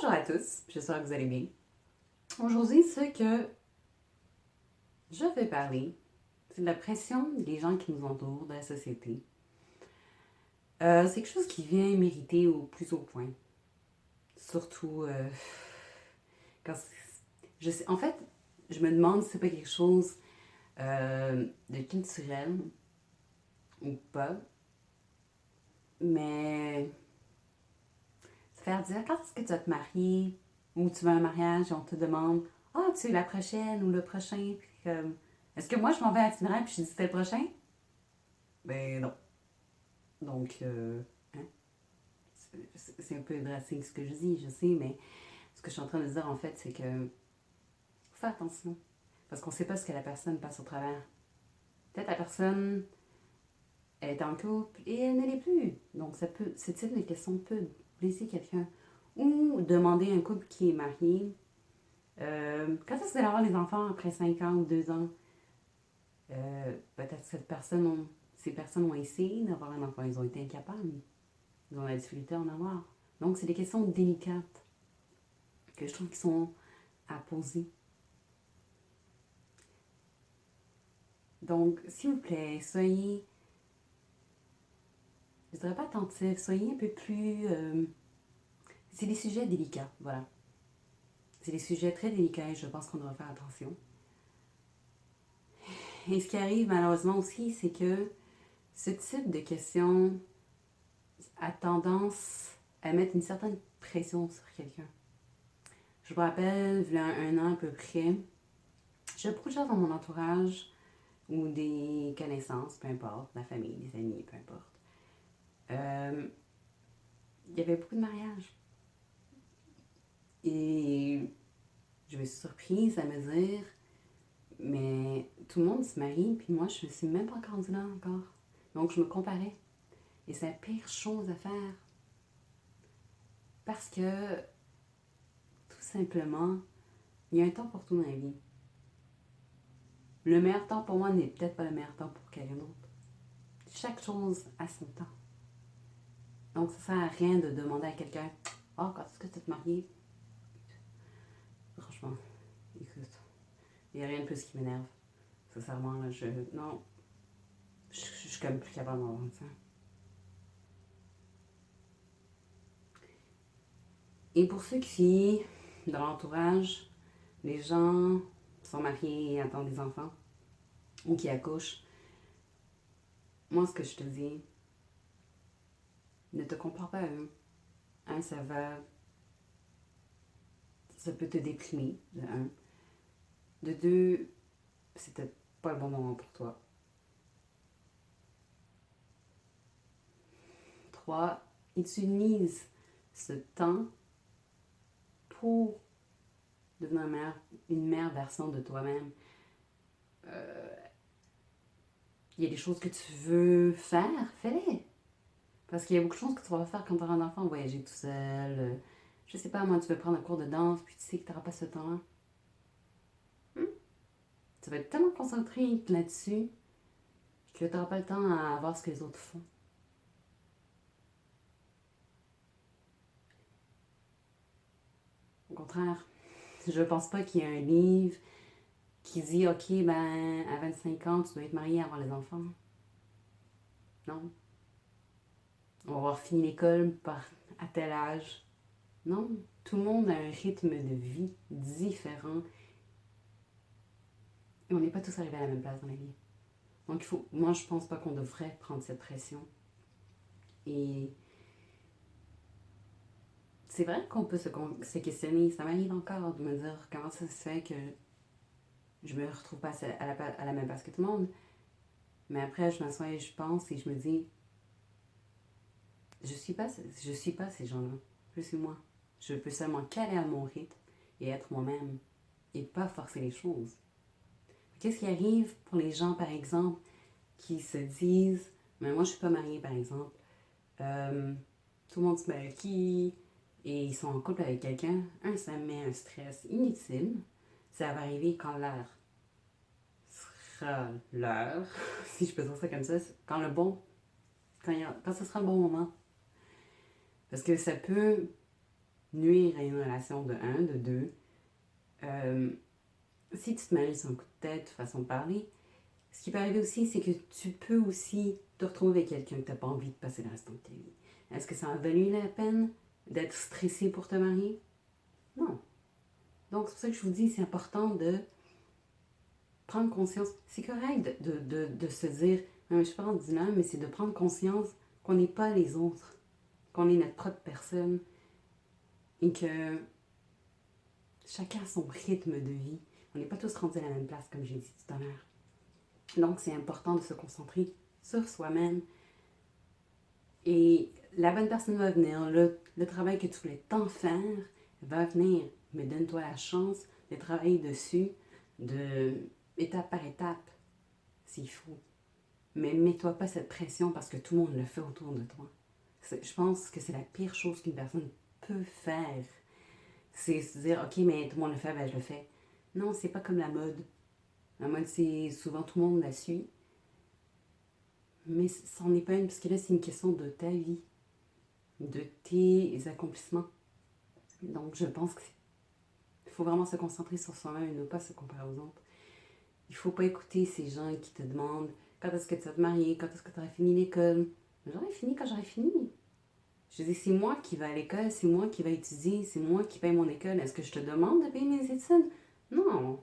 Bonjour à tous, j'espère que vous allez bien. Aujourd'hui, ce que je vais parler, c'est de la pression des gens qui nous entourent, de la société. C'est quelque chose qui vient mériter au plus haut point. Surtout quand en fait, je me demande si c'est pas quelque chose de culturel ou pas, mais se faire dire quand est-ce que tu vas te marier ou tu vas à un mariage et on te demande ah, tu es la prochaine ou le prochain, puis comme est-ce que moi je m'en vais à un funérail puis je dis c'était le prochain? Ben non. Donc, hein, c'est un peu drastique ce que je dis, je sais, mais ce que je suis en train de dire en fait, c'est que faut faire attention. Parce qu'on ne sait pas ce que la personne passe au travers. Peut-être la personne elle est en couple et elle ne l'est plus. Donc, ce type de question peut blesser quelqu'un. Ou demander à un couple qui est marié quand est-ce que vous allez avoir des enfants après 5 ans ou 2 ans? Peut-être ces personnes ont essayé d'avoir un enfant, ils ont été incapables. Ils ont la difficulté à en avoir. Donc, c'est des questions délicates que je trouve qui sont à poser. Donc, s'il vous plaît, soyez, je dirais pas attentifs, soyez un peu plus... c'est des sujets délicats, voilà. C'est des sujets très délicats et je pense qu'on doit faire attention. Et ce qui arrive malheureusement aussi, c'est que ce type de questions a tendance à mettre une certaine pression sur quelqu'un. Je me rappelle, il y a un an à peu près, j'ai beaucoup de gens dans mon entourage ou des connaissances, peu importe, la famille, des amis, peu importe. Il y avait beaucoup de mariages. Et je me suis surprise à me dire, mais tout le monde se marie, puis moi, je ne suis même pas rendue là encore. Donc, je me comparais. Et c'est la pire chose à faire. Parce que, tout simplement, il y a un temps pour tout dans la vie. Le meilleur temps pour moi n'est peut-être pas le meilleur temps pour quelqu'un d'autre. Chaque chose a son temps. Donc, ça sert à rien de demander à quelqu'un « Ah, oh, quand est-ce que tu te marier? » Franchement, écoute, il n'y a rien de plus qui m'énerve. Sincèrement, là, non, je suis comme plus capable d'en ça. Et pour ceux qui, dans l'entourage, les gens sont mariés et attendent des enfants, ou qui accouchent, moi, ce que je te dis, ne te compare pas à eux. Un, ça peut te déprimer, de un. De deux, c'est peut-être pas le bon moment pour toi. Trois, utilise ce temps pour devenir une meilleure version de toi-même. Il y a des choses que tu veux faire, fais-les. Parce qu'il y a beaucoup de choses que tu vas faire quand tu auras un enfant. Voyager tout seul. Je sais pas, moi, tu veux prendre un cours de danse, puis tu sais que tu n'auras pas ce temps-là. Tu vas être tellement concentré là-dessus que tu n'auras pas le temps à voir ce que les autres font. Au contraire, je pense pas qu'il y ait un livre qui dit ok, ben, à 25 ans, tu dois être marié et avoir les enfants. Non. On va avoir fini l'école à tel âge. Non. Tout le monde a un rythme de vie différent. Et on n'est pas tous arrivés à la même place dans la vie. Donc, moi, je pense pas qu'on devrait prendre cette pression. Et c'est vrai qu'on peut se questionner. Ça m'arrive encore de me dire comment ça se fait que je me retrouve pas à la même place que tout le monde. Mais après, je m'assois et je pense et je me dis, je suis pas ces gens-là. Je suis moi. Je peux seulement caler à mon rythme et être moi-même et pas forcer les choses. Qu'est-ce qui arrive pour les gens, par exemple, qui se disent, mais moi je suis pas mariée, par exemple, tout le monde se marie et ils sont en couple avec quelqu'un, ça met un stress inutile. Ça va arriver quand l'heure sera l'heure, si je peux dire ça comme ça, quand ce sera le bon moment. Parce que ça peut nuire à une relation de un, de deux. Si tu te maries sur un coup de tête, façon de parler, ce qui peut arriver aussi, c'est que tu peux aussi te retrouver avec quelqu'un que tu n'as pas envie de passer le restant de ta vie. Est-ce que ça a valu la peine d'être stressé pour te marier? Non. Donc, c'est pour ça que je vous dis, c'est important de prendre conscience. C'est correct de se dire, je ne suis pas rendu là, mais c'est de prendre conscience qu'on n'est pas les autres, qu'on est notre propre personne et que chacun a son rythme de vie. On n'est pas tous rendus à la même place, comme j'ai dit tout à l'heure. Donc, c'est important de se concentrer sur soi-même. Et la bonne personne va venir. Le travail que tu voulais tant faire va venir. Mais donne-toi la chance de travailler dessus, étape par étape, s'il faut. Mais mets-toi pas cette pression parce que tout le monde le fait autour de toi. Je pense que c'est la pire chose qu'une personne peut faire. C'est se dire, OK, mais tout le monde le fait, ben je le fais. Non, c'est pas comme la mode. La mode, c'est souvent tout le monde la suit. Mais ça n'en est pas une, parce que là, c'est une question de ta vie, de tes accomplissements. Donc, je pense qu'il faut vraiment se concentrer sur soi-même et ne pas se comparer aux autres. Il ne faut pas écouter ces gens qui te demandent quand est-ce que tu vas te marier, quand est-ce que tu auras fini l'école. J'aurais fini quand j'aurai fini. Je dis, c'est moi qui vais à l'école, c'est moi qui vais étudier, c'est moi qui paye mon école. Est-ce que je te demande de payer mes études? Non.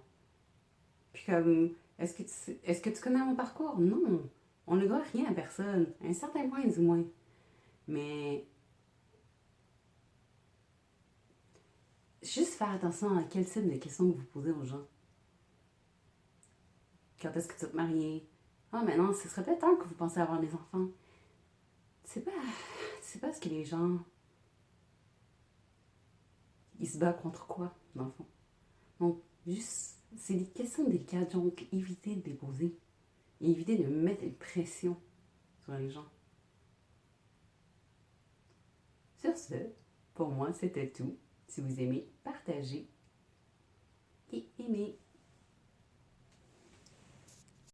Puis comme, est-ce que tu connais mon parcours? Non. On ne doit rien à personne, à un certain point du moins. Mais juste faire attention à quel type de questions que vous posez aux gens. Quand est-ce que tu vas te marier? Ah, mais non, ce serait peut-être temps que vous pensez avoir des enfants. C'est pas ce que les gens, ils se battent contre quoi, dans le fond. Donc, juste, c'est des questions délicates, donc évitez de les poser. Et évitez de mettre une pression sur les gens. Sur ce, pour moi, c'était tout. Si vous aimez, partagez et aimez.